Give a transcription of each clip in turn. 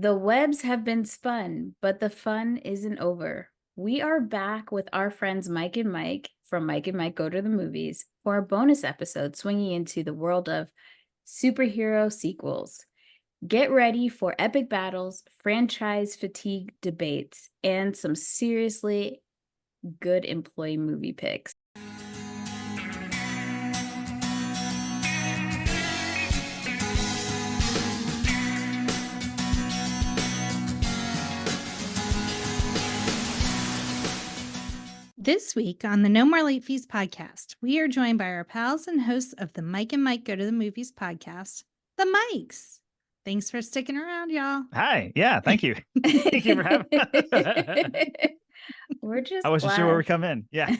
The webs have been spun, but the fun isn't over. We are back with our friends Mike and Mike from Mike and Mike Go to the Movies for a bonus episode swinging into the world of superhero sequels. Get ready for epic battles, franchise fatigue debates, and some seriously good employee movie picks. This week on the No More Late Fees podcast, we are joined by our pals and hosts of the Mike and Mike Go to the Movies podcast, the Mikes. Thanks for sticking around, y'all. Hi. Yeah, thank you. Thank you for having us. We're just I wasn't sure where we come in. Yeah.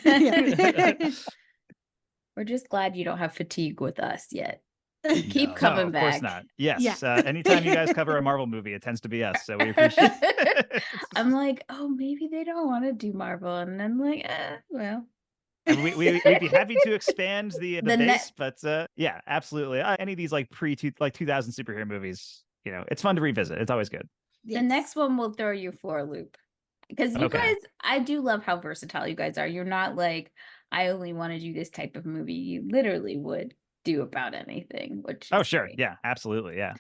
We're just glad you don't have fatigue with us yet. No, Keep coming of back. course not. Yes. Yeah. Anytime you guys cover a Marvel movie, it tends to be us. So we appreciate it. I'm like, oh, maybe they don't want to do Marvel. And I'm like, well. And we'd be happy to expand the base, but yeah, absolutely. Any of these like 2000 superhero movies, it's fun to revisit. It's always good. Yes. The next one will throw you for a loop. Because you guys, I do love how versatile you guys are. You're not like, I only want to do this type of movie. You literally would do about anything, which is sure. great. Yeah, absolutely. Yeah.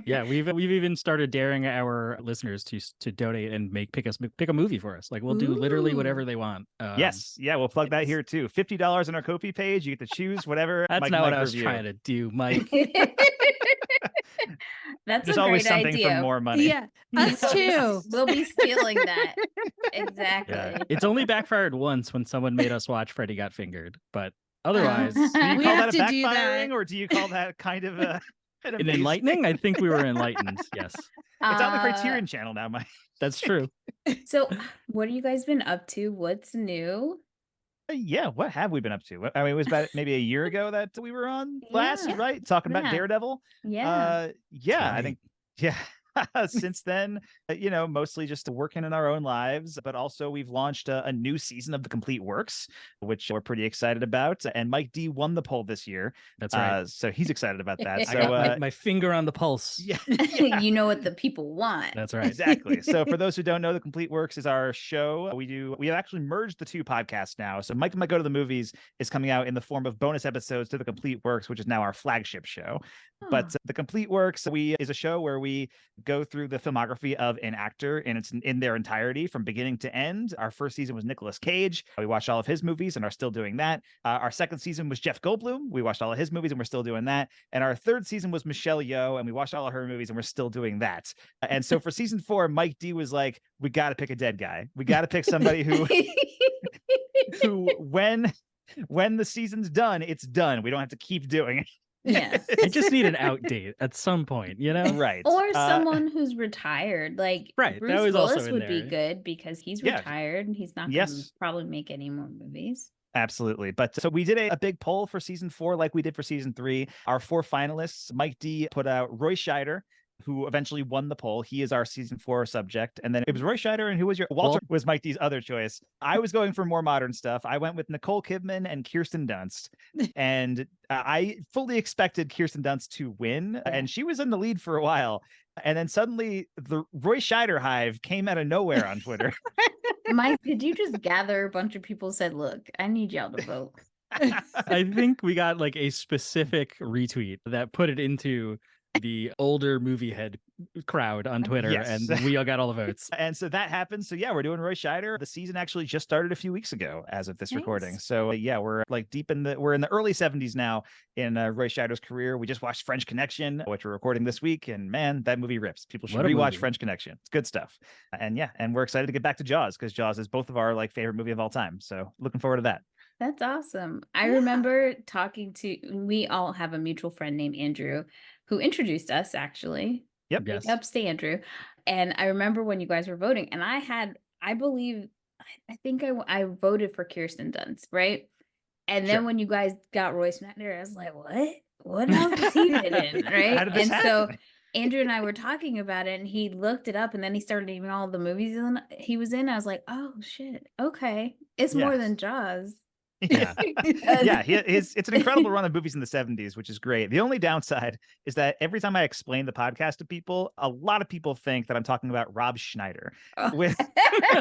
Yeah, we've even started daring our listeners to donate and pick a movie for us. Like we'll do literally whatever they want. Yes. Yeah, we'll plug that here too. $50 on our Ko-fi page. You get to choose whatever. That's not what I was trying to do, Mike. That's There's a always great something idea. for more money. Yeah, us too. We'll be stealing that. Exactly. Yeah. It's only backfired once when someone made us watch Freddy Got Fingered, but otherwise, do you we call have that a to do backfiring, that. or do you call that kind of an enlightening? I think we were enlightened. Yes, it's on the Criterion channel now, Mike. that's true. So, what have you guys been up to? What's new? Yeah, what have we been up to? I mean, it was about maybe a year ago that we were on last, right? Talking about Daredevil. Yeah. Yeah, I think, yeah. Since then, mostly just working in our own lives, but also we've launched a new season of The Complete Works, which we're pretty excited about. And Mike D won the poll this year. That's right. So he's excited about that. I So got my finger on the pulse. Yeah. You know what the people want. That's right. Exactly. So for those who don't know, The Complete Works is our show. We have actually merged the two podcasts now. So Mike and Mike Go to the Movies is coming out in the form of bonus episodes to The Complete Works, which is now our flagship show. But The Complete Works is a show where we go through the filmography of an actor in their entirety from beginning to end. Our first season was Nicolas Cage. We watched all of his movies and are still doing that. Our second season was Jeff Goldblum. We watched all of his movies and we're still doing that. And our third season was Michelle Yeoh, and we watched all of her movies and we're still doing that. And so for season 4, Mike D was like, we got to pick a dead guy. We got to pick somebody who when the season's done, it's done. We don't have to keep doing it. Yeah. I just need an out date at some point, Right. Or someone who's retired. Like right. Bruce that was Willis also in would there. be good because he's retired and he's not going to probably make any more movies. Absolutely. But so we did a big poll for season 4, like we did for season 3. Our 4 finalists, Mike D put out Roy Scheider, who eventually won the poll. He is our season 4 subject. And then it was Roy Scheider, and who was Walter was Mike D's other choice. I was going for more modern stuff. I went with Nicole Kidman and Kirsten Dunst. And I fully expected Kirsten Dunst to win. And she was in the lead for a while. And then suddenly the Roy Scheider hive came out of nowhere on Twitter. Mike, did you just gather a bunch of people said, look, I need y'all to vote? I think we got like a specific retweet that put it into the older movie head crowd on Twitter, and we all got all the votes. And so that happened. So yeah, we're doing Roy Scheider. The season actually just started a few weeks ago as of this recording. So yeah, we're like we're in the early 70s now in Roy Scheider's career. We just watched French Connection, which we're recording this week, and man, that movie rips. People should rewatch French Connection. It's good stuff. And yeah, and we're excited to get back to Jaws because Jaws is both of our like favorite movie of all time. So looking forward to that. That's awesome. I remember we all have a mutual friend named Andrew who introduced us, actually. Yep. Big ups to Andrew. And I remember when you guys were voting, and I think I voted for Kirsten Dunst, right? And then when you guys got Roy Scheider, I was like, what else has he been in, right? How did this happen? So Andrew and I were talking about it, and he looked it up, and then he started naming all the movies he was in. I was like, oh shit, okay, it's more than Jaws. Yeah. Yeah, it's an incredible run of movies in the 70s, which is great. The only downside is that every time I explain the podcast to people, a lot of people think that I'm talking about Rob Schneider. With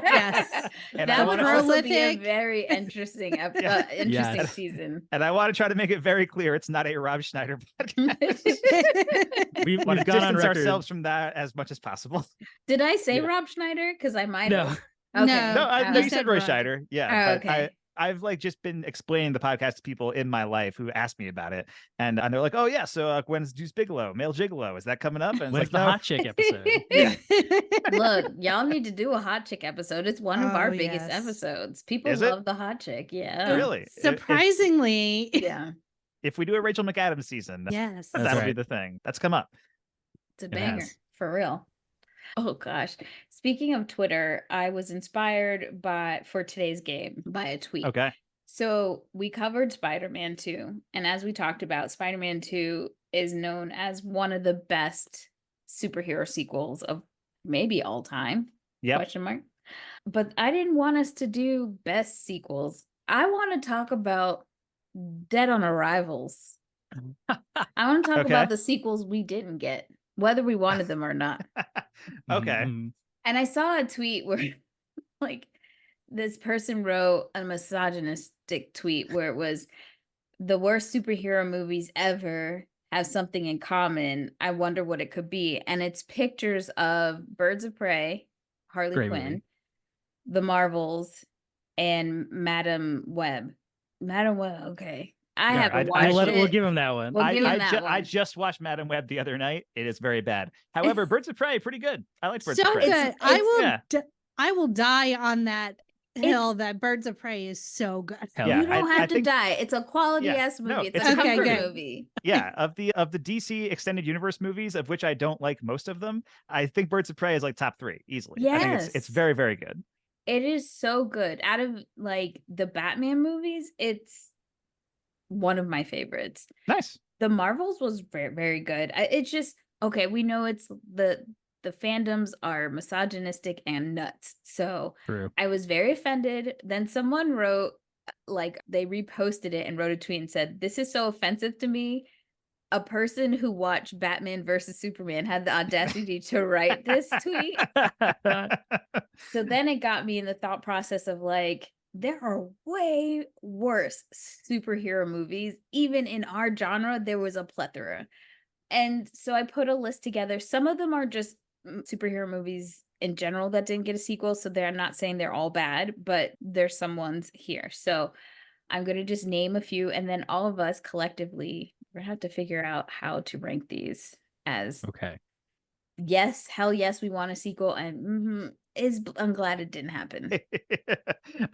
Yes. and I That want would to also be a prolific. very interesting interesting Yes. season. and I want to try to make it very clear it's not a Rob Schneider podcast. We've Want to gone on distance record. ourselves from that as much as possible. Did I say Yeah. Rob Schneider? Because I might No. have. No. Okay. No, You you said said Roy Rob. Scheider. Yeah, Oh, but okay. I've like just been explaining the podcast to people in my life who ask me about it, and they're like, "Oh yeah, so when's Deuce Bigelow, Male Gigolo? Is that coming up?" And it's When's like, the no. hot chick episode? Yeah. Look, y'all need to do a hot chick episode. It's one of Oh, our biggest yes. episodes. People Is it? love the hot chick. Yeah. Really? Surprisingly. Yeah. If we do a Rachel McAdams season, Yes. That's that'll be right. the thing. That's come up. It's a It banger has. for real. Oh gosh. Speaking of Twitter, I was inspired for today's game by a tweet. Okay. So we covered Spider-Man 2, and as we talked about, Spider-Man 2 is known as one of the best superhero sequels of maybe all time. Yep. Question mark. But I didn't want us to do best sequels. I want to talk about Dead on Arrivals. I want to talk Okay. about the sequels we didn't get, whether we wanted them or not. Okay. Mhm. And I saw a tweet where like this person wrote a misogynistic tweet where it was the worst superhero movies ever have something in common. I wonder what it could be. And it's pictures of Birds of Prey, Harley Great Quinn, movie. The Marvels, and Madam Web. Madam Web, okay. I Yeah, haven't I- watched We'll it. give him that one. We'll give him I that I one. just watched Madam Web the other night. It is very bad. However, Birds of Prey, pretty good. I like Birds So of Prey. good. I it's- will die on that hill that Birds of Prey is so good. Hell Yeah, You don't I have to think- die. It's a quality ass movie. no, it's it's a a Okay, comfort good. movie. Yeah, of the DC extended universe movies, of which I don't like most of them, I think Birds of Prey is like top 3 easily. I think it's Yes. very, very good. It is so good. Out of like the Batman movies, it's one of my favorites. Nice. The Marvels was very, very good. It's just okay. We know it's the fandoms are misogynistic and nuts. So True. I was very offended. Then someone wrote, like, they reposted it and wrote a tweet and said, "This is so offensive to me. A person who watched Batman versus Superman had the audacity to write this tweet." So then it got me in the thought process of like, there are way worse superhero movies. Even in our genre, there was a plethora. And so I put a list together. Some of them are just superhero movies in general that didn't get a sequel. So I'm not saying they're all bad, but there's some ones here. So I'm going to just name a few. And then all of us collectively, we're going to have to figure out how to rank these as Okay. yes, hell yes, we want a sequel. And I'm glad it didn't happen.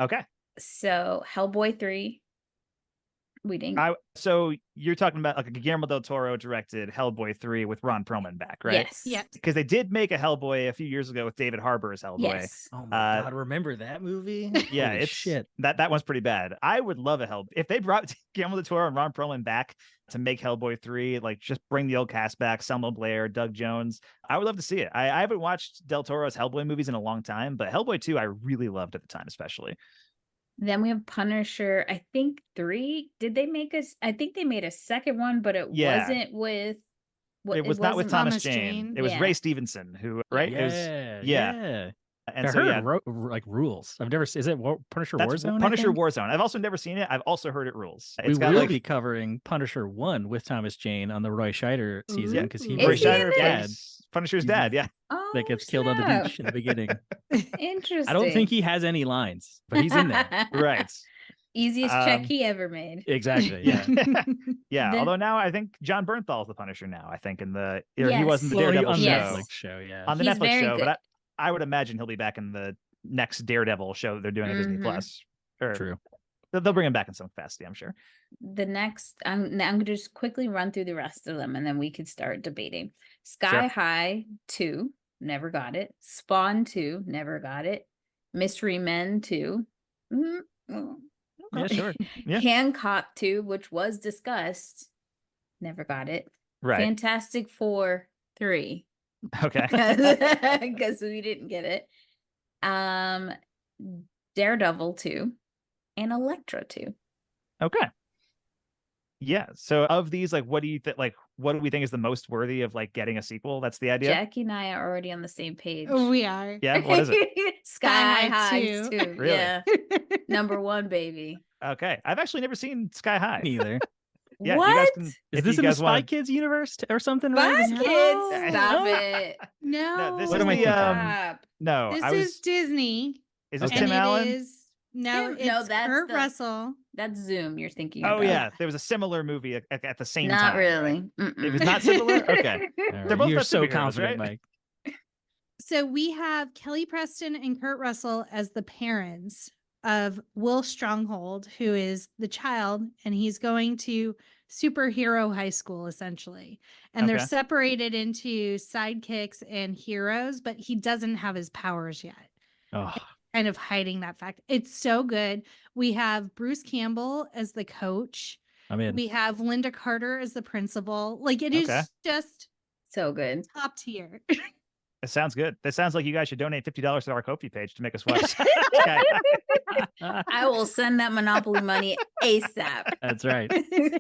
Okay. So Hellboy 3, we didn't. So you're talking about like a Guillermo del Toro directed Hellboy 3 with Ron Perlman back, right? Yes. Yeah. Because they did make a Hellboy a few years ago with David Harbour as Hellboy. Yes. Oh my God, remember that movie? Yeah, Holy it's shit. that one's pretty bad. I would love a Hellboy if they brought Guillermo del Toro and Ron Perlman back to make Hellboy 3, like just bring the old cast back, Selma Blair, Doug Jones. I would love to see it. I haven't watched del Toro's Hellboy movies in a long time, but Hellboy 2 I really loved at the time, especially. Then we have Punisher, I think 3. Did they make us? I think they made a second one, but it wasn't with. It was not with wasn't- Thomas Thomas Jane. Jane. It was Yeah. Ray Stevenson, who right? It was, Yeah. yeah. And I so heard yeah, like rules. I've never. Is it Punisher that's Warzone? I Punisher think? Warzone. I've also never seen it. I've also heard it rules. We It's got will like be covering Punisher 1 with Thomas Jane on the Roy Scheider season because he Is Roy was he in Scheider it? dad plays Punisher's dad. Yeah. Oh, that gets killed on the snap. beach in the beginning. Interesting. I don't think he has any lines, but he's in there. Right. Easiest check Um, he ever made. Exactly. Yeah. Yeah. Then- Although now I think John Bernthal's the Punisher now. I think he Yes. was in the Well, Daredevil on the show. Yes. Netflix show. Yeah. On the He's Netflix very show, good. but I would imagine he'll be back in the next Daredevil show they're doing on Disney Mhm. Plus. Or True. they'll bring him back in some capacity, I'm sure. The next, I'm going to just quickly run through the rest of them and then we could start debating. Sky Sure. High 2, never got it. Spawn 2, never got it. Mystery Men 2. Mm, oh, Yeah, okay. sure. Yeah. Hancock 2, which was discussed, never got it. Right. Fantastic Four 3, Okay. because we didn't get it. Daredevil 2 and Elektra 2. Okay. Yeah. So of these, like, what do you think? Like, what do we think is the most worthy of like getting a sequel? That's the idea. Jackie and I are already on the same page. We are. Yeah. What is it? Sky High Two. 2. Really? Yeah. Number 1, baby. Okay. I've actually never seen Sky High. Neither. Yeah, What? you guys can. Is if this you in the guys Spy wanna- Kids universe or something? Spy Right? Kids, No. stop it. No. this What is am I the thinking? Stop. no. This I was. is Disney. Is this Okay. Tim And Allen? it is no, Tim- it's no, that's Kurt the- Russell. That's Zoom you're thinking Oh about. yeah, there was a similar movie at the same Not time. really. Right? It was not similar. Okay. All They're right, both You're about so superheroes, confident, right? Mike. So we have Kelly Preston and Kurt Russell as the parents of Will Stronghold, who is the child, and he's going to superhero high school essentially. And they're Okay. separated into sidekicks and heroes, but he doesn't have his powers yet. Oh, Kind of hiding that fact. It's so good. We have Bruce Campbell as the coach. I'm in. We have Linda Carter as the principal. Like it is Okay. just So good. top tier. It sounds good. That sounds like you guys should donate $50 to our Ko-fi page to make us watch. Okay. I will send that Monopoly money ASAP. That's right.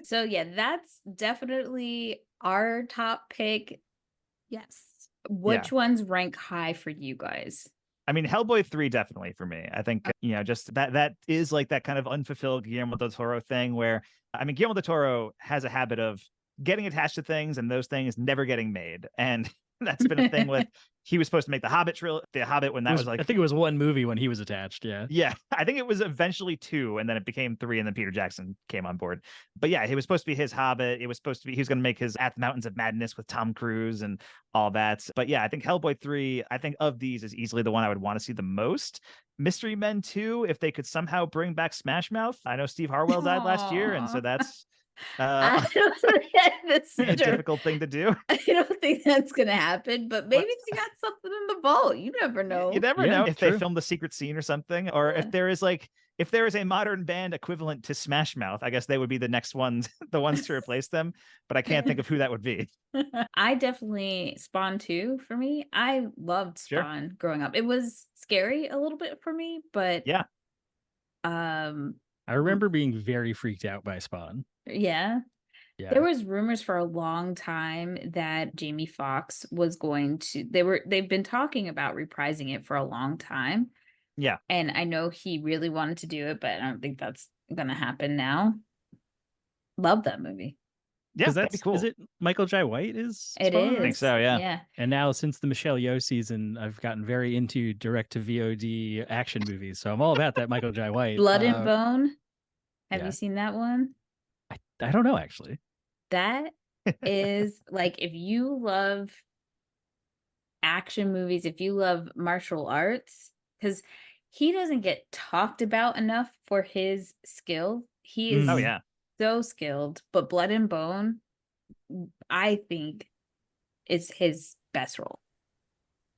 So yeah, that's definitely our top pick. Yes. Which ones rank high for you guys? I mean, Hellboy 3 definitely for me. I think, just that is like that kind of unfulfilled Guillermo del Toro thing where, I mean, Guillermo del Toro has a habit of getting attached to things and those things never getting made. And that's been a thing with, he was supposed to make the Hobbit when that was like, I think it was one movie when he was attached. Yeah. yeah, I think it was eventually 2 and then it became 3 and then Peter Jackson came on board. But yeah, it was supposed to be his Hobbit. It was supposed to be, he was going to make his At the Mountains of Madness with Tom Cruise and all that. But yeah, I think Hellboy 3, I think of these is easily the one I would want to see the most. Mystery Men 2, if they could somehow bring back Smash Mouth. I know Steve Harwell died last year, and so that's I don't think that's a difficult thing to do. I don't think that's gonna happen, but maybe they got something in the vault. You never know. You never Yeah, know if they true. filmed a secret scene or something, or Yeah. if there is a modern band equivalent to Smash Mouth, I guess they would be the next ones, the ones to replace them. But I can't think of who that would be. I definitely Spawn 2 for me. I loved Sure. Spawn growing up. It was scary a little bit for me, but Yeah. I remember being very freaked out by Spawn. yeah. Yeah. There was rumors for a long time that Jamie Foxx was going to they've been talking about reprising it for a long time. Yeah. And I know he really wanted to do it, but I don't think that's gonna happen now. Love that movie. Yeah, 'Cause that'd be cool. Is it Michael Jai White is It Spawn? is. I think so, yeah. Yeah. And now since the Michelle Yeoh season, I've gotten very into direct to VOD action movies. So I'm all about that Michael Jai White. Blood and Bone. Have yeah. you seen that one? I don't know actually. That is like if you love action movies, if you love martial arts, because he doesn't get talked about enough for his skills. He is Oh yeah. so skilled, but Blood and Bone, I think, is his best role.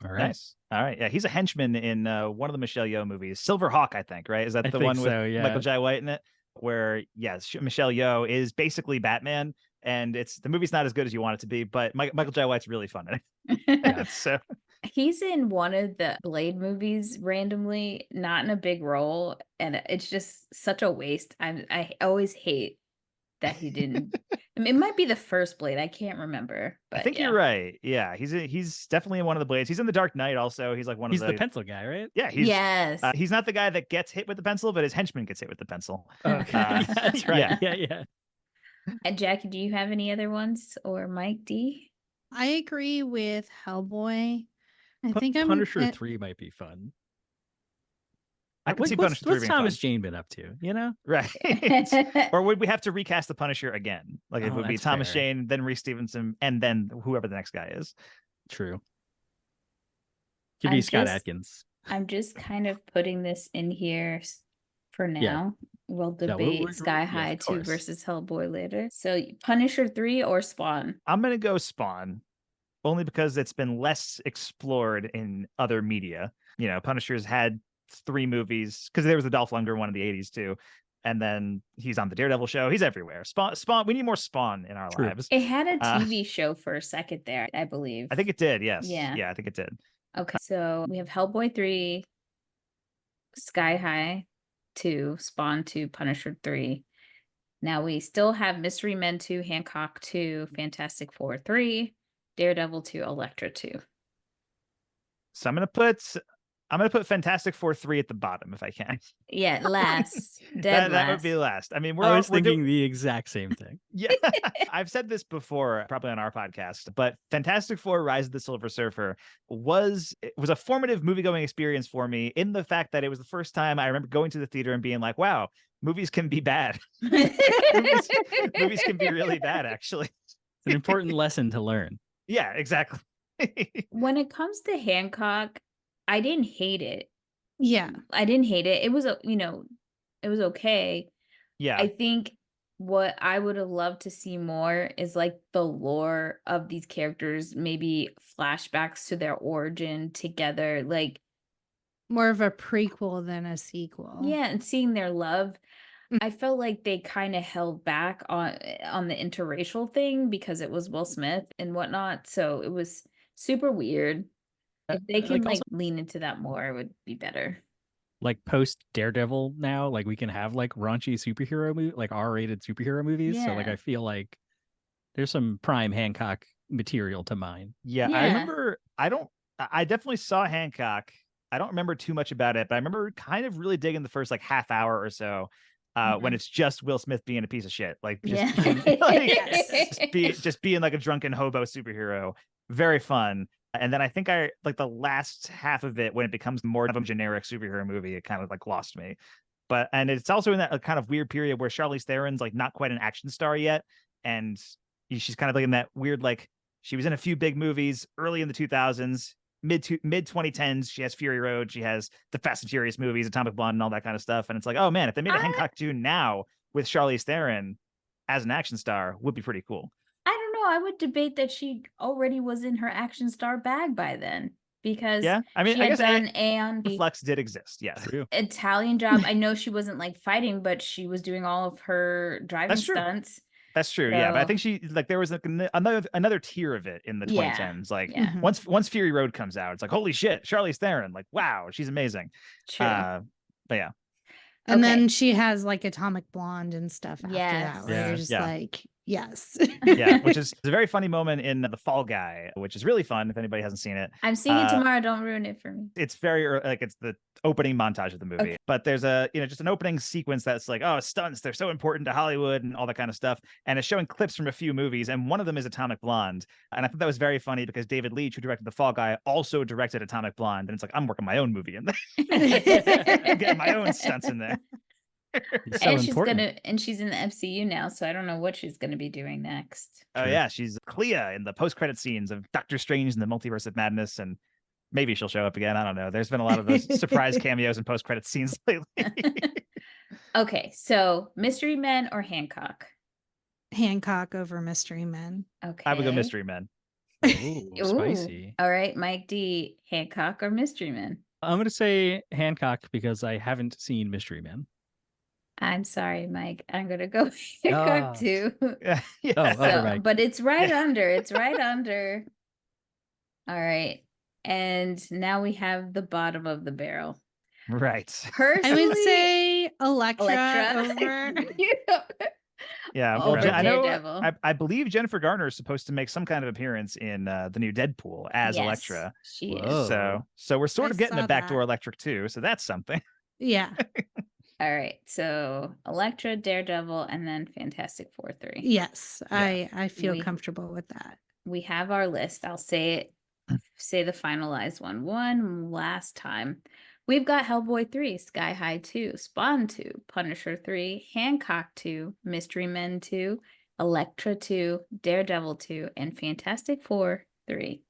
All right. Nice. All right. Yeah, he's a henchman in one of the Michelle Yeoh movies, Silver Hawk, I think. Right? Is that I the think one with so, yeah. Michael Jai White in it? Where yes, Michelle Yeoh is basically Batman, and the movie's not as good as you want it to be, but Michael Jai White's really fun in it. Yeah, so He's in one of the Blade movies randomly, not in a big role, and it's just such a waste. I always hate that he didn't. I mean, it might be the first Blade. I can't remember, but I think yeah. you're right. Yeah, he's definitely in one of the Blades. He's in the Dark Knight also. He's like one He's of the pencil guy, right? Yeah, Yes. he's not the guy that gets hit with the pencil, but his henchman gets hit with the pencil. Okay. That's right. yeah. Yeah. And Jackie, do you have any other ones, or Mike D? I agree with Hellboy. I think I'm Punisher 3 might be fun. I can see What's Punisher 3 being Thomas fun. Jane been up to? You know? Right. Or would we have to recast the Punisher again? Like it Oh, would be that's Thomas fair. Jane, then Reese Stevenson, and then whoever the next guy is. True. Could be I'm Scott just- Adkins. I'm just kind of putting this in here for now. Yeah. We'll Yeah, debate Sky yeah, High of 2 course. versus Hellboy later. So Punisher 3 or Spawn? I'm gonna go Spawn, only because it's been less explored in other media. You know, Punisher's had 3 movies because there was the Dolph Lundgren one in the 80s too. And then he's on the Daredevil show. He's everywhere. Spawn. We need more Spawn in our True. lives. It had a Uh, TV show for a second there, I believe. I think it did. Yes. Yeah. Yeah, I think it did. Okay, so we have Hellboy 3, Sky High 2, Spawn 2, Punisher 3. Now we still have Mystery Men 2, Hancock 2, Fantastic Four 3, Daredevil 2, Elektra 2. So I'm gonna put Fantastic Four 3 at the bottom if I can. Yeah, last. Dead That would last. be last. I mean, I was thinking the exact same thing. Yeah, I've said this before, probably on our podcast, but Fantastic Four: Rise of the Silver Surfer was a formative movie-going experience for me in the fact that it was the first time I remember going to the theater and being like, "Wow, movies can be bad. movies can be really bad, actually." It's an important lesson to learn. Yeah, exactly. When it comes to Hancock, I didn't hate it. Yeah. I didn't hate it. It was, it was okay. Yeah, I think what I would have loved to see more is like the lore of these characters, maybe flashbacks to their origin together. Like, More of a prequel than a sequel. yeah, and seeing their love. Mm. I felt like they kind of held back on the interracial thing because it was Will Smith and whatnot. So it was super weird. If they can also, lean into that more, it would be better. like post Daredevil now, like we can have like raunchy superhero movie, like R-rated superhero movies. So like Yeah. I feel like there's some prime Hancock material to mine. yeah. I remember. I definitely saw Hancock. I don't remember too much about it, but I remember kind of really digging the first like half hour or so. When it's just Will Smith being a piece of shit, like just just being like a drunken hobo superhero, very fun. And then I think I like the last half of it when it becomes more of a generic superhero movie, it kind of like lost me. And it's also in that kind of weird period where Charlize Theron's like not quite an action star yet, and she's kind of like in that weird like she was in a few big movies early in the 2000s. Mid 2010s, she has Fury Road, she has the Fast and Furious movies, Atomic Blonde, and all that kind of stuff. And it's like, oh man, if they made a Hancock 2 now with Charlize Theron as an action star, would be pretty cool. I don't know. I would debate that she already was in her action star bag by then because Yeah, I mean, she I had guess done Aeon, the Flex did exist. Yeah, Italian Job. I know she wasn't like fighting, but she was doing all of her driving That's true. stunts. That's true. Yeah, but I So- think she like there was like another tier of it in the Yeah, 2010s. Like yeah. once Fury Road comes out, it's like holy shit, Charlize Theron. Like wow, she's amazing. True. But yeah, And Okay. then she has like Atomic Blonde and stuff after Yes. that, where Yeah. you're just Yeah. like, yes. yeah, which is a very funny moment in The Fall Guy, which is really fun if anybody hasn't seen it. I'm seeing it tomorrow. Don't ruin it for me. It's very like it's the opening montage of the movie, Okay. but there's a just an opening sequence that's like, oh, stunts, they're so important to Hollywood and all that kind of stuff, and it's showing clips from a few movies, and one of them is Atomic Blonde, and I thought that was very funny because David Leitch, who directed The Fall Guy, also directed Atomic Blonde, and it's like I'm working my own movie in there. I'm getting my own stunts in there. It's so important. She's in the MCU now, so I don't know what she's gonna be doing next. Oh True. yeah, she's Clea in the post-credit scenes of Doctor Strange and the Multiverse of Madness, and maybe she'll show up again. I don't know. There's been a lot of those surprise cameos and post-credit scenes lately. Okay, so Mystery Men or Hancock? Hancock over Mystery Men. Okay. I would go Mystery Men. Ooh, Ooh. spicy. All right, Mike D. Hancock or Mystery Men? I'm gonna say Hancock because I haven't seen Mystery Men. I'm sorry, Mike. I'm gonna go Hancock Ah. too. Yeah. Oh, So, Mike. but it's right under. It's right under. All right. And now we have the bottom of the barrel. Right. I Personally, would say Elektra, Elektra. over. Yeah. Over Well, I know. Daredevil. I believe Jennifer Garner is supposed to make some kind of appearance in the new Deadpool as Yes, Elektra. She Whoa. is. So we're sort I of getting saw a backdoor that. Electric too. So that's something. Yeah. All right. So Elektra, Daredevil, and then Fantastic Four 3. Yes. Yeah. I feel We- comfortable with that. We have our list. I'll say it. Say the finalized one last time. We've got Hellboy 3, Sky High 2, Spawn 2, Punisher 3, Hancock 2, Mystery Men 2, Elektra 2, Daredevil 2, and Fantastic Four 3.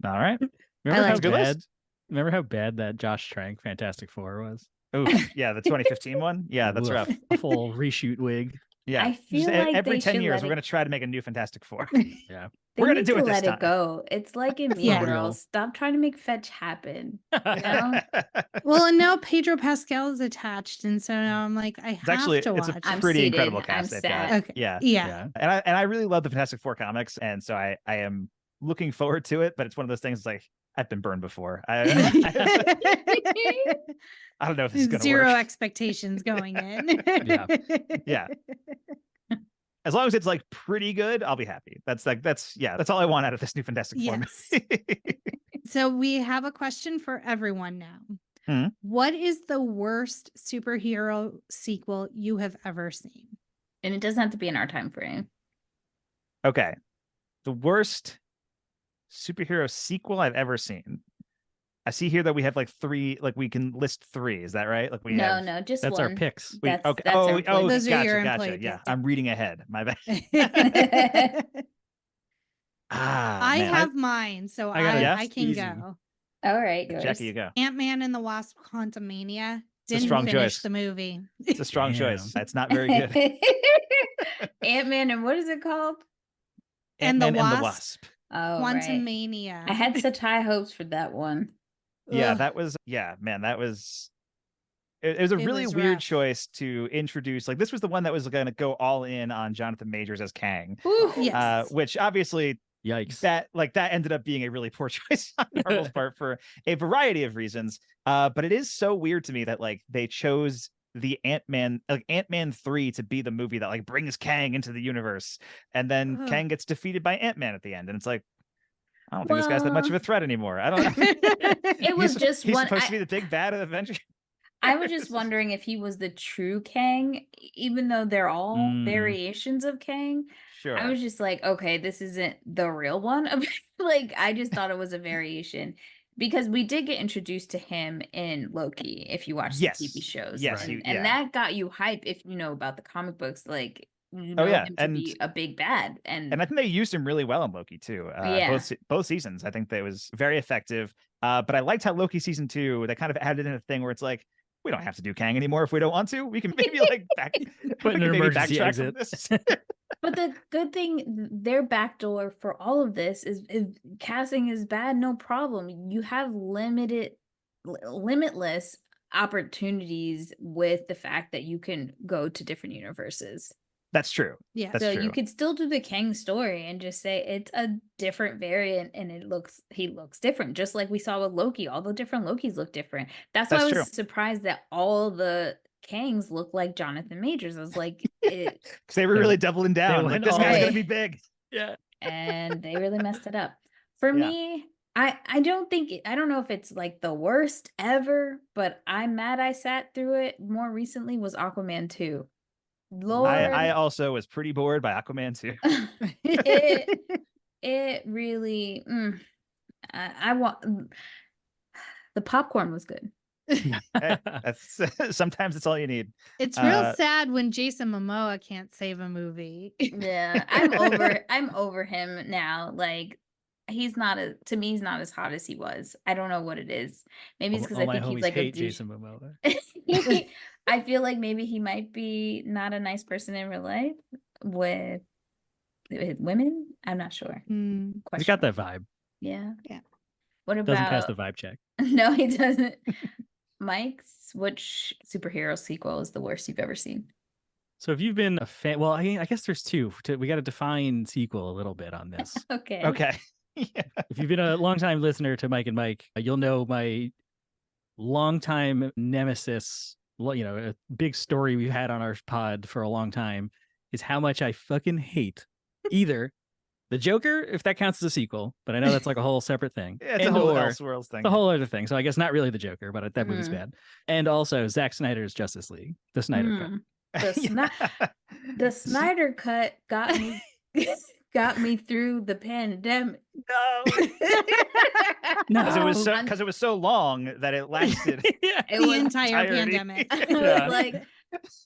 All right. Remember like how That's a good bad? list. Remember how bad that Josh Trank Fantastic Four was? Oh, yeah, the 2015 one. Yeah, that's Oof. rough. A full reshoot wig. Yeah. I feel Just like every they 10 should years let we're it- going to try to make a new Fantastic Four. Yeah. They We're gonna need do to it this let time. it go. It's like in Mean Yeah. Girls. Stop trying to make fetch happen. know? Well, and now Pedro Pascal is attached, and so now I'm like, I have actually to it's watch. a I'm pretty seated. incredible I'm cast they've sad. got. Okay. Yeah. Yeah. And I really love the Fantastic Four comics, and so I am looking forward to it, but it's one of those things like I've been burned before. I don't know if this is going to work. Zero expectations going in. Yeah. As long as it's like pretty good, I'll be happy. That's all I want out of this new Fantastic Four movie. So we have a question for everyone now. Mhm. What is the worst superhero sequel you have ever seen? And it doesn't have to be in our time frame. Okay. The worst superhero sequel I've ever seen. I see here that we have like 3, like we can list 3. Is that right? Like we have... No, just That's one. our picks. Okay. That's our employee Those pick. are your Gotcha. employee Yeah, picks. I'm reading ahead. My bad. I man. have mine, so I can easy. go. All right, yours. Jackie, you go. Ant-Man and the Wasp: Quantumania. It's a Didn't strong finish choice. the movie. It's a strong Damn. choice. That's not very good. Ant-Man and what is it called? And the Ant-Man and the Wasp. Wasp. Oh, right. Quantumania. I had such high hopes for that one. Yeah, Ugh. that was man, that was it was a It really was weird rough. choice to introduce. Like this was the one that was going to go all in on Jonathan Majors as Kang. Yes. Which obviously Yikes. that ended up being a really poor choice on Marvel's part for a variety of reasons. But it is so weird to me that like they chose the Ant-Man 3 to be the movie that like brings Kang into the universe, and then Ugh. Kang gets defeated by Ant-Man at the end, and it's like, I don't think this guy's that much of a threat anymore. I don't know. It was just he's one. supposed to be the big bad of the Avengers. I was just wondering if he was the true Kang, even though they're all variations of Kang. Sure. I was just like, okay, this isn't the real one. Like, I just thought it was a variation because we did get introduced to him in Loki. If you watch the TV shows, Yes, and that got you hype if you know about the comic books, like you know him to be a big bad, and I think they used him really well in Loki too. Both seasons, I think that was very effective. But I liked how Loki season 2 they kind of added in a thing where it's like, we don't have to do Kang anymore if we don't want to. We can maybe like put an emergency backtrack exit. from this. But the good thing, their backdoor for all of this is if casting is bad, no problem. You have limitless opportunities with the fact that you can go to different universes. That's true. Yeah. That's so true. you could still do the Kang story and just say it's a different variant and he looks different, just like we saw with Loki. All the different Lokis look different. That's why I was surprised that all the Kangs look like Jonathan Majors. I was like, because they were really doubling down. Like, this guy's gonna be big. Yeah. And they really messed it up. For me, I don't know if it's like the worst ever, but I'm mad I sat through it more recently was Aquaman 2. Lord, I also was pretty bored by Aquaman 2. it really I want the popcorn was good. Hey, that's sometimes it's all you need. It's real sad when Jason Momoa can't save a movie. Yeah, I'm over him now. Like he's not as hot as he was. I don't know what it is. Maybe it's because I think he's like a Jason Momoa. I feel like maybe he might be not a nice person in real life with women. I'm not sure. He's got that vibe. Yeah. Yeah. What about doesn't pass the vibe check? No, he doesn't. Mike's, which superhero sequel is the worst you've ever seen? So if you've been a fan, well, I guess there's 2. We got to define sequel a little bit on this. Okay. Yeah. If you've been a longtime listener to Mike and Mike, you'll know my longtime nemesis, a big story we've had on our pod for a long time is how much I fucking hate either the Joker, if that counts as a sequel, but I know that's like a whole separate thing. Yeah, it's a whole Elseworlds thing. It's a whole other thing. So I guess not really the Joker, but that movie's bad. And also Zack Snyder's Justice League, the Snyder Cut. The Snyder Cut got me through the pandemic. No, because it was so long that it lasted. The entire pandemic. I was like,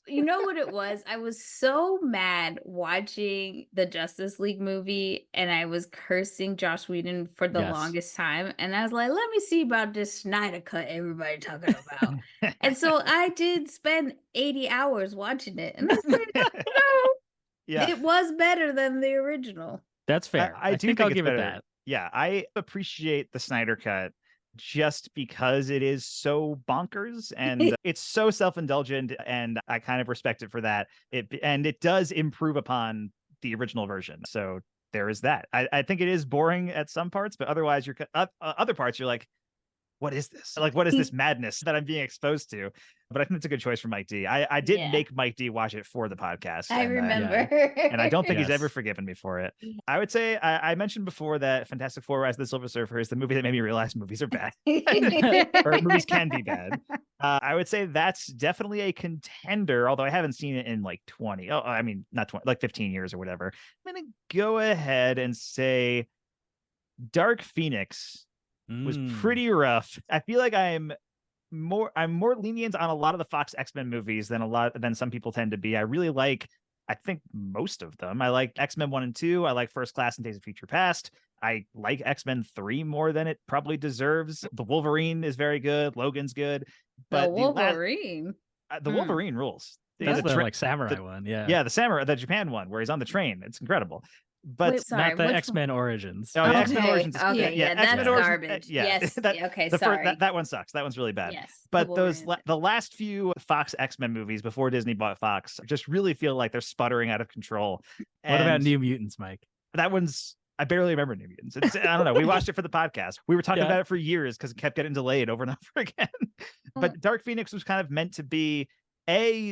you know what it was? I was so mad watching the Justice League movie, and I was cursing Joss Whedon for the longest time. And I was like, let me see about this Snyder Cut everybody talking about. And so I did spend 80 hours watching it, and I was like, no, it was better than the original. That's fair. I do think I'll it's give better. it that. Yeah, I appreciate the Snyder Cut just because it is so bonkers and it's so self-indulgent, and I kind of respect it for that. It does improve upon the original version. So there is that. I think it is boring at some parts, but otherwise you're other parts you're like, what is this? Like, what is this madness that I'm being exposed to? But I think it's a good choice for Mike D. I did make Mike D watch it for the podcast. I remember. And I don't think he's Yes. ever forgiven me for it. I would say I mentioned before that Fantastic Four: Rise of the Silver Surfer is the movie that made me realize movies are bad. Or movies can be bad. I would say that's definitely a contender, although I haven't seen it in like 20. Oh, I mean, not 20, like 15 years or whatever. I'm going to go ahead and say Dark Phoenix was pretty rough. I feel like I'm more lenient on a lot of the Fox X-Men movies than some people tend to be. I really like, I think, most of them. I like X-Men 1 and 2. I like First Class and Days of Future Past. I like X-Men 3 more than it probably deserves. The Wolverine is very good. Logan's good. But the Wolverine. The Wolverine rules. That's the like samurai one. Yeah. The Japan one where he's on the train. It's incredible. But Wait, sorry, not the X-Men Origins. Oh, okay. X-Men Origins. Okay, that's X-Men Origins, garbage. yeah. Yes. Okay, the sorry. that one sucks. That one's really bad. Yes. But the last few Fox X-Men movies before Disney bought Fox just really feel like they're sputtering out of control. What about New Mutants, Mike? That one's, I barely remember New Mutants. I don't know. We watched it for the podcast. We were talking about it for years because it kept getting delayed over and over again. But Dark Phoenix was kind of meant to be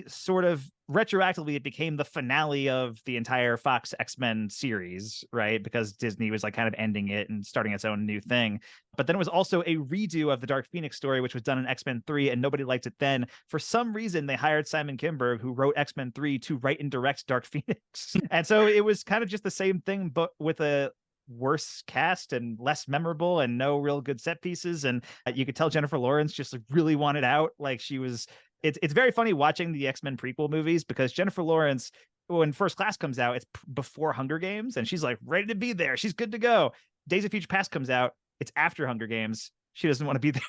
sort of retroactively, it became the finale of the entire Fox X-Men series, right? Because Disney was like kind of ending it and starting its own new thing. But then it was also a redo of the Dark Phoenix story, which was done in X-Men 3, and nobody liked it then. For some reason, they hired Simon Kinberg, who wrote X-Men 3, to write and direct Dark Phoenix. And so it was kind of just the same thing, but with a worse cast and less memorable and no real good set pieces. And you could tell Jennifer Lawrence just like really wanted out. Like she was, it's very funny watching the X-Men prequel movies because Jennifer Lawrence, when First Class comes out, it's before Hunger Games and she's like ready to be there. She's good to go. Days of Future Past comes out. It's after Hunger Games. She doesn't want to be there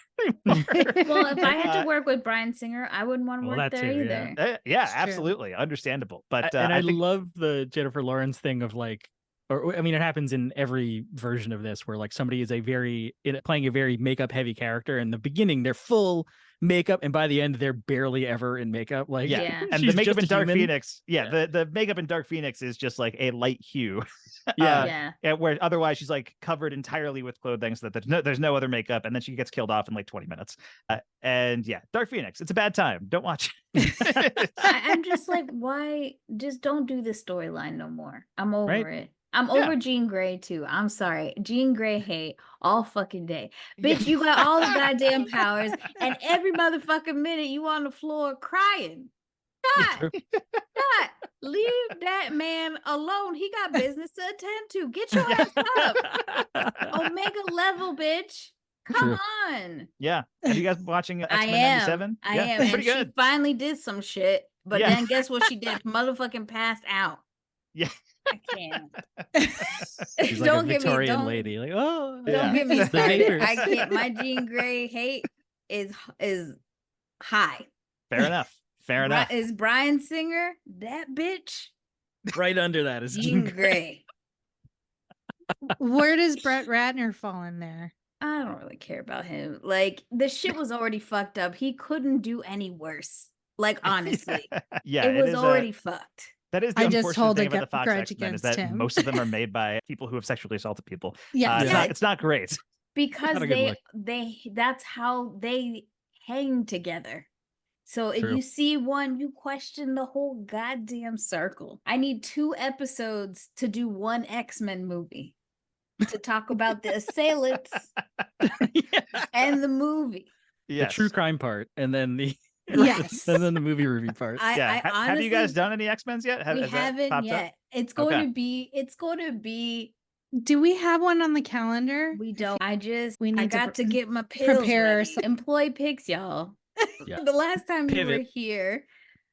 anymore. Well, if I had to work with Bryan Singer, I wouldn't want to work there too, either. Yeah, absolutely. Understandable. But I think... love the Jennifer Lawrence thing of like, or I mean, it happens in every version of this where like somebody is playing a very makeup heavy character. In the beginning, they're full makeup, and by the end, they're barely ever in makeup. Like, and the makeup in Dark Phoenix, the makeup in Dark Phoenix is just like a light hue. Where otherwise she's like covered entirely with clothing, so that there's no other makeup, and then she gets killed off in like 20 minutes. Dark Phoenix, it's a bad time. Don't watch it. I'm just like, why? Just don't do this storyline no more. I'm over it. I'm over Jean Grey too. I'm sorry. Jean Grey hate all fucking day. Bitch, you got all the goddamn powers, and every motherfucking minute you on the floor crying. God, leave that man alone. He got business to attend to. Get your ass up. Omega level, bitch. Come on. Yeah. Are you guys watching X-Men 97? I am. And she finally did some shit, but then guess what she did? Motherfucking passed out. Yeah. I can't. She's like a Victorian lady. Like, don't get me started. I can't. My Jean Grey hate is high. Fair enough. Is Bryan Singer that bitch? Right under that is Jean Grey. Where does Brett Ratner fall in there? I don't really care about him. Like the shit was already fucked up. He couldn't do any worse. Like honestly, it was already fucked. That is the unfortunate thing about the Fox X-Men is that most of them are made by people who have sexually assaulted people. It's not great. Because that's how they hang together. So if you see one, you question the whole goddamn circle. I need 2 episodes to do one X-Men movie to talk about the assailants and the movie. The true crime part, and then the Yes. and then the movie review part. I honestly, have you guys done any X-Men's yet? We haven't yet. Up? It's going to be. Do we have one on the calendar? We don't. I got to get my pills prepare ready. Employee picks, y'all. Yeah. The last time you were here,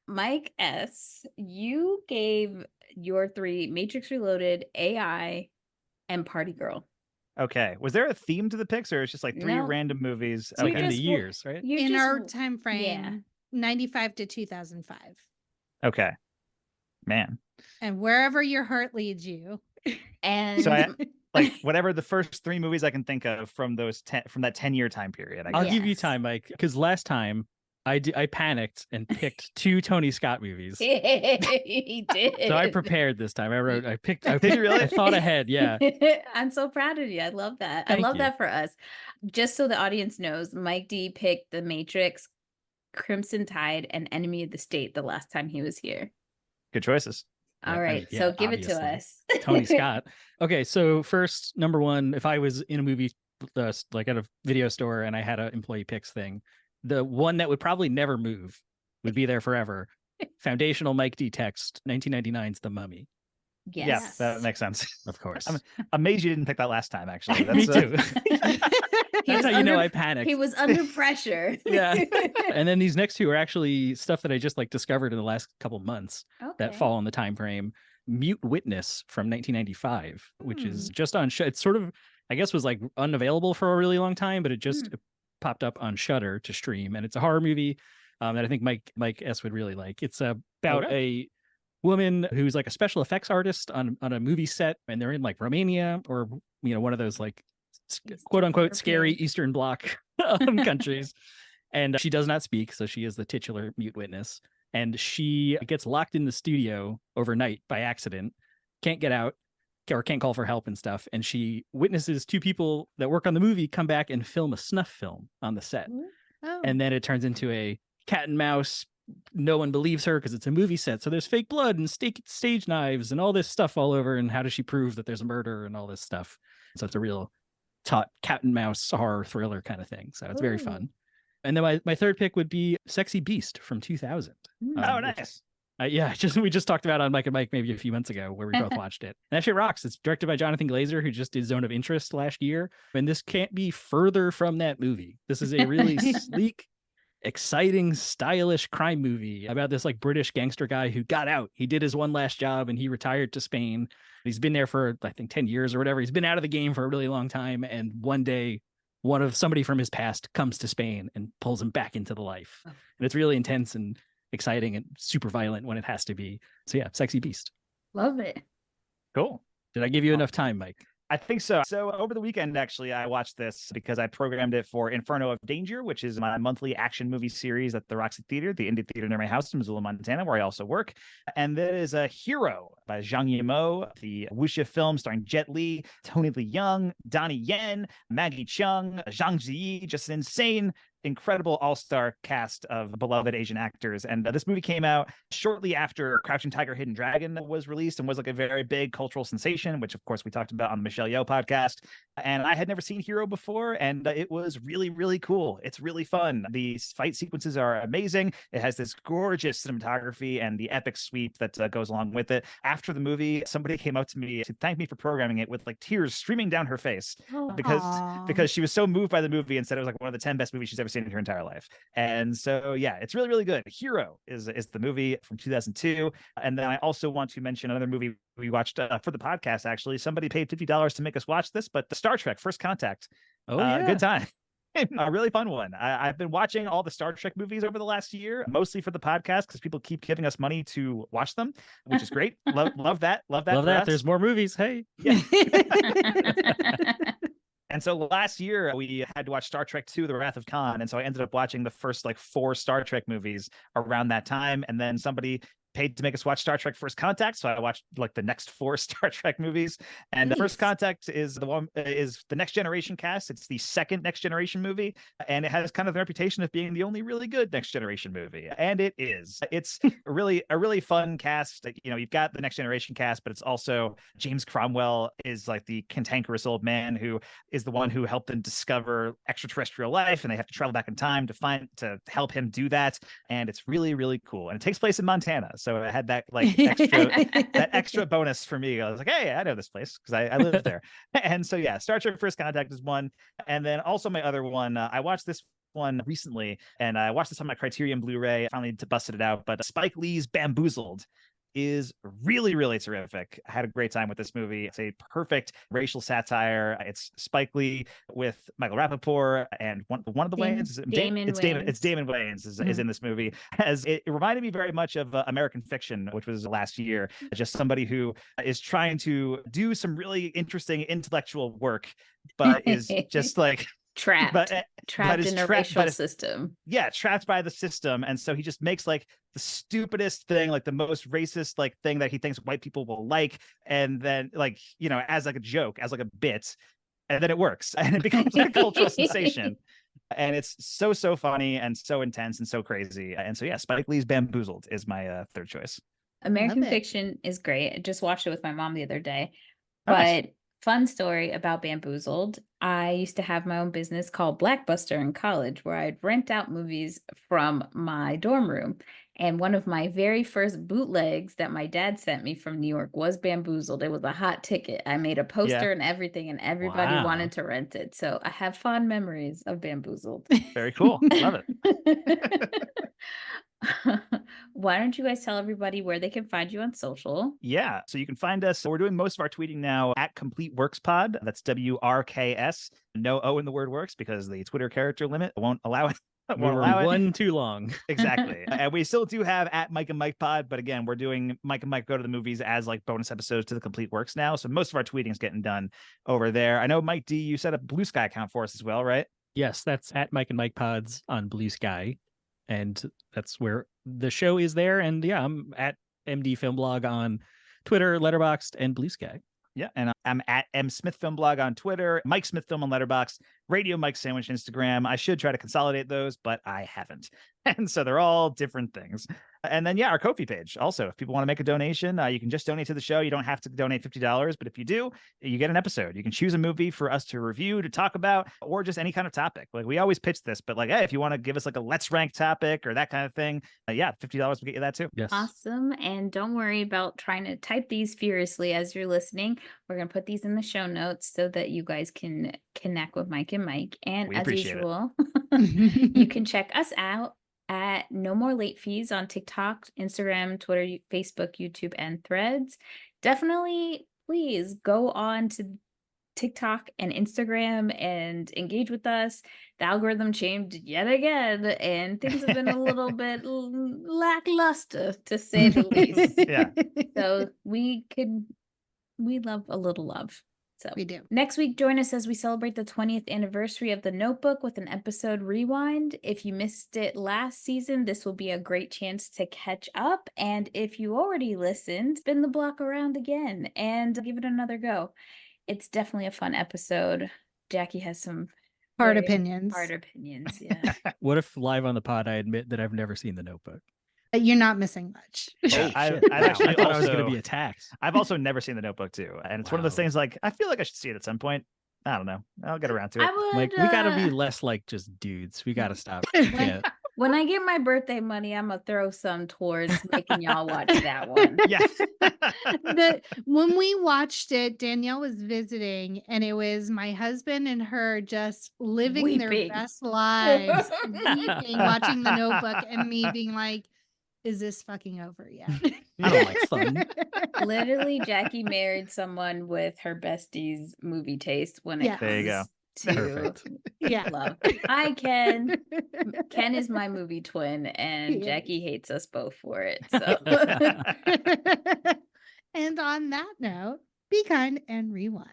Mike S., you gave your 3 Matrix Reloaded, AI, and Party Girl. Okay. Was there a theme to the picks, or it's just like 3 random movies? Like in the years, right? In our time frame, 95 to 2005. Okay. Man. And wherever your heart leads you. And so like whatever the first 3 movies I can think of from those from that 10-year time period. I'll give you time, Mike, because last time I panicked and picked 2 Tony Scott movies. He did. So I prepared this time. I picked Did you really? I thought ahead. Yeah. I'm so proud of you. I love that. I Thank love you. that for us. Just so the audience knows, Mike D picked The Matrix, Crimson Tide, and Enemy of the State the last time he was here. Good choices. All Yeah, right, yeah, so give it to obviously. us. Tony Scott. Okay, so first, number one, if I was in a movie, like at a video store and I had an employee picks thing, the one that would probably never move would be there forever. Foundational Mike D text, 1999's The Mummy, Yes, that makes sense. of course. I'm amazed you didn't pick that last time, actually. Me too. He That's was how you know under- I panicked. He was under pressure. Yeah. And then these next 2 are actually stuff that I just like discovered in the last couple months that Okay. fall in the time frame. Mute Witness from 1995, which is Hmm. just on it's sort of, I guess, was like unavailable for a really long time, but it just popped up on Shudder to stream, and it's a horror movie that I think Mike S would really like. It's about a woman who's like a special effects artist on a movie set, and they're in like Romania or one of those like quote unquote scary European. Eastern Bloc countries, and she does not speak, so she is the titular mute witness. And she gets locked in the studio overnight by accident, can't get out, or can't call for help and stuff. And she witnesses 2 people that work on the movie come back and film a snuff film on the set. Oh. And then it turns into a cat and mouse. No one believes her because it's a movie set. So there's fake blood and stage knives and all this stuff all over. And how does she prove that there's a murder and all this stuff? So it's a real cat and mouse horror thriller kind of thing. So it's very fun. And then my third pick would be Sexy Beast from 2000. Oh, nice. We just talked about on Mike and Mike maybe a few months ago where we both watched it. And that shit rocks. It's directed by Jonathan Glazer, who just did Zone of Interest last year. And this can't be further from that movie. This is a really sleek, exciting, stylish crime movie about this like British gangster guy who got out. He did his one last job and he retired to Spain. He's been there for, I think, 10 years or whatever. He's been out of the game for a really long time. And one day, somebody from his past comes to Spain and pulls him back into the life. And it's really intense and exciting and super violent when it has to be. So yeah, Sexy Beast. Love it. Cool. Did I give you enough time, Mike? I think so. So over the weekend, actually, I watched this because I programmed it for Inferno of Danger, which is my monthly action movie series at the Roxy Theater, the indie theater near my house in Missoula, Montana, where I also work. And that is a Hero by Zhang Yimou, the wuxia film starring Jet Li, Tony Leung, Donnie Yen, Maggie Cheung, Zhang Ziyi, just an insane, incredible all-star cast of beloved Asian actors. And this movie came out shortly after Crouching Tiger, Hidden Dragon was released and was like a very big cultural sensation, which of course we talked about on the Michelle Yeoh podcast. And I had never seen Hero before, and it was really, really cool. It's really fun. The fight sequences are amazing. It has this gorgeous cinematography and the epic sweep that goes along with it. After the movie, somebody came up to me to thank me for programming it with like tears streaming down her face because she was so moved by the movie and said it was like one of the 10 best movies she's ever seen in her entire life. And so yeah, it's really, really good. Hero is the movie from 2002. And then I also want to mention another movie we watched for the podcast. Actually, somebody paid $50 to make us watch this, but the Star Trek First Contact. Oh yeah, good time. A really fun one. I've been watching all the Star Trek movies over the last year, mostly for the podcast because people keep giving us money to watch them, which is great. Love that. Love that. There's more movies. Hey. Yeah. And so last year we had to watch Star Trek II, The Wrath of Khan. And so I ended up watching the first like 4 Star Trek movies around that time. And then somebody paid to make us watch Star Trek First Contact. So I watched like the next 4 Star Trek movies. And the First Contact is the Next Generation cast. It's the second Next Generation movie. And it has kind of the reputation of being the only really good Next Generation movie. And it is. It's a really fun cast. You know, you've got the Next Generation cast, but it's also James Cromwell is like the cantankerous old man who is the one who helped them discover extraterrestrial life. And they have to travel back in time to help him do that. And it's really, really cool. And it takes place in Montana. So I had that like extra bonus for me. I was like, hey, I know this place because I live there. And so yeah, Star Trek First Contact is one. And then also my other one, I watched this one recently, and I watched this on my Criterion Blu-ray. I finally busted it out, but Spike Lee's Bamboozled is really, really terrific. I had a great time with this movie. It's a perfect racial satire. It's Spike Lee with Michael Rappaport and one of the Wayans. Damon Wayans. It's Damon Wayans is in this movie. As it reminded me very much of American Fiction, which was last year. Just somebody who is trying to do some really interesting intellectual work, but is just like trapped is in a racial system. Yeah, trapped by the system. And so he just makes like the stupidest thing, like the most racist like thing that he thinks white people will like, and then like, you know, as like a joke, as like a bit, and then it works and it becomes like a cultural sensation. And it's so funny and so intense and so crazy. And so yeah, Spike Lee's Bamboozled is my third choice. American Fiction is great. I just watched it with my mom the other day. Oh, nice. But fun story about Bamboozled. I used to have my own business called Blackbuster in college, where I'd rent out movies from my dorm room. And one of my very first bootlegs that my dad sent me from New York was Bamboozled. It was a hot ticket. I made a poster and everything, and everybody wanted to rent it. So I have fond memories of Bamboozled. Very cool. Love it. Why don't you guys tell everybody where they can find you on social? Yeah. So you can find us. We're doing most of our tweeting now at Complete Works Pod. That's WRKS. No O in the word works because the Twitter character limit won't allow it. One too long. Exactly. And we still do have at Mike and Mike Pod, but again, we're doing Mike and Mike Go to the Movies as like bonus episodes to the Complete Works now. So most of our tweeting is getting done over there. I know, Mike D, you set up a Blue Sky account for us as well, right? Yes, that's at Mike and Mike Pods on Blue Sky. And that's where the show is there. And yeah, I'm at MD Film Blog on Twitter, Letterboxd, and Blue Sky. Yeah, and I'm at M Smith Film Blog on Twitter, Mike Smith Film on Letterboxd, Radio Mike Sandwich Instagram. I should try to consolidate those, but I haven't. And so they're all different things. And then, yeah, our Ko-fi page. Also, if people want to make a donation, you can just donate to the show. You don't have to donate $50, but if you do, you get an episode. You can choose a movie for us to review, to talk about, or just any kind of topic. Like we always pitch this, but like, hey, if you want to give us like a Let's Rank topic or that kind of thing, yeah, $50 will get you that too. Yes. Awesome. And don't worry about trying to type these furiously as you're listening. We're going to put these in the show notes so that you guys can connect with Mike and Mike. And We as appreciate usual, you can check us out at No More Late Fees on TikTok, Instagram, Twitter, Facebook, YouTube, and Threads. Definitely, please go on to TikTok and Instagram and engage with us. The algorithm changed yet again, and things have been a little bit lackluster, to say the least. Yeah. So we love a little love. So We do. Next week, join us as we celebrate the 20th anniversary of The Notebook with an episode rewind. If you missed it last season, this will be a great chance to catch up. And if you already listened, spin the block around again and give it another go. It's definitely a fun episode. Jackie has some Hard very opinions. Hard opinions, yeah. What if live on the pod I admit that I've never seen The Notebook? You're not missing much. Yeah, I've I've actually I thought I was going to also- be attacked. I've also never seen The Notebook too. And it's one of those Wow. things like, I feel like I should see it at some point. I don't know. I'll get around to it. I would, Like, we got to be less like just dudes. We got to stop. Yeah. when I get my birthday money, I'm going to throw some towards making y'all watch that one. Yeah. When we watched it, Danielle was visiting, and it was my husband and her just living their Weeping. best lives, weeping, watching The Notebook, and me being like, "Is this fucking over yet?" I don't like fun. Literally, Jackie married someone with her bestie's movie taste when it Yeah. comes There you go. to Perfect. Yeah. love. Hi, Ken. Ken is my movie twin, and He is. Jackie hates us both for it. So And on that note, be kind and rewind.